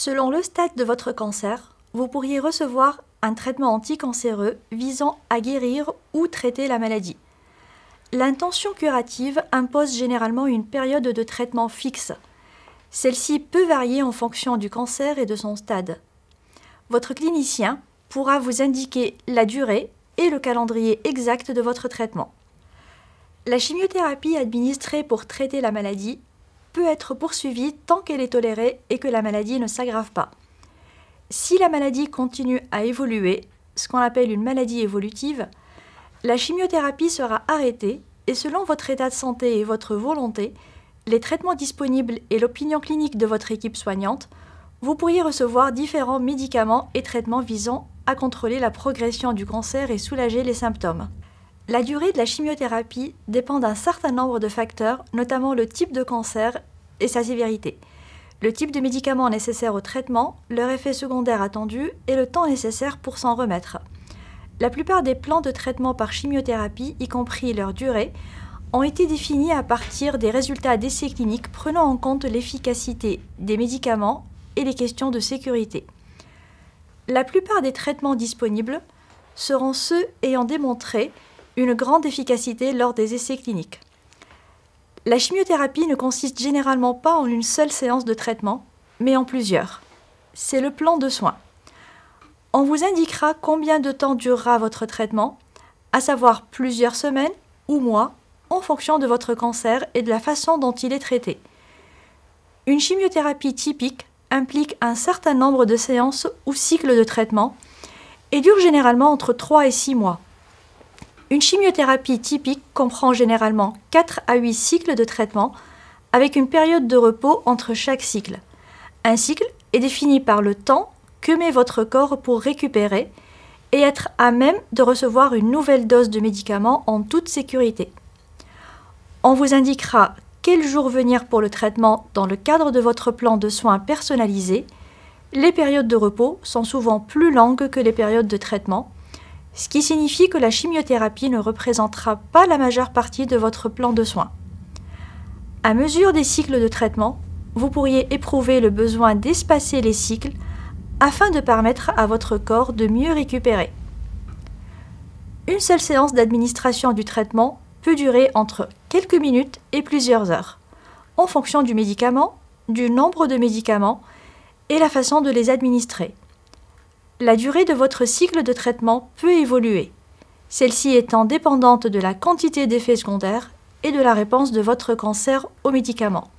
Selon le stade de votre cancer, vous pourriez recevoir un traitement anticancéreux visant à guérir ou traiter la maladie. L'intention curative impose généralement une période de traitement fixe. Celle-ci peut varier en fonction du cancer et de son stade. Votre clinicien pourra vous indiquer la durée et le calendrier exact de votre traitement. La chimiothérapie administrée pour traiter la maladie peut être poursuivie tant qu'elle est tolérée et que la maladie ne s'aggrave pas. Si la maladie continue à évoluer, ce qu'on appelle une maladie évolutive, la chimiothérapie sera arrêtée et selon votre état de santé et votre volonté, les traitements disponibles et l'opinion clinique de votre équipe soignante, vous pourriez recevoir différents médicaments et traitements visant à contrôler la progression du cancer et soulager les symptômes. La durée de la chimiothérapie dépend d'un certain nombre de facteurs, notamment le type de cancer et sa sévérité, le type de médicaments nécessaires au traitement, leur effet secondaire attendu et le temps nécessaire pour s'en remettre. La plupart des plans de traitement par chimiothérapie, y compris leur durée, ont été définis à partir des résultats d'essais cliniques prenant en compte l'efficacité des médicaments et les questions de sécurité. La plupart des traitements disponibles seront ceux ayant démontré une grande efficacité lors des essais cliniques. La chimiothérapie ne consiste généralement pas en une seule séance de traitement, mais en plusieurs. C'est le plan de soins. On vous indiquera combien de temps durera votre traitement, à savoir plusieurs semaines ou mois, en fonction de votre cancer et de la façon dont il est traité. Une chimiothérapie typique implique un certain nombre de séances ou cycles de traitement et dure généralement entre 3 et 6 mois. Une chimiothérapie typique comprend généralement 4 à 8 cycles de traitement avec une période de repos entre chaque cycle. Un cycle est défini par le temps que met votre corps pour récupérer et être à même de recevoir une nouvelle dose de médicaments en toute sécurité. On vous indiquera quel jour venir pour le traitement dans le cadre de votre plan de soins personnalisé. Les périodes de repos sont souvent plus longues que les périodes de traitement, ce qui signifie que la chimiothérapie ne représentera pas la majeure partie de votre plan de soins. À mesure des cycles de traitement, vous pourriez éprouver le besoin d'espacer les cycles afin de permettre à votre corps de mieux récupérer. Une seule séance d'administration du traitement peut durer entre quelques minutes et plusieurs heures, en fonction du médicament, du nombre de médicaments et la façon de les administrer. La durée de votre cycle de traitement peut évoluer, celle-ci étant dépendante de la quantité d'effets secondaires et de la réponse de votre cancer aux médicaments.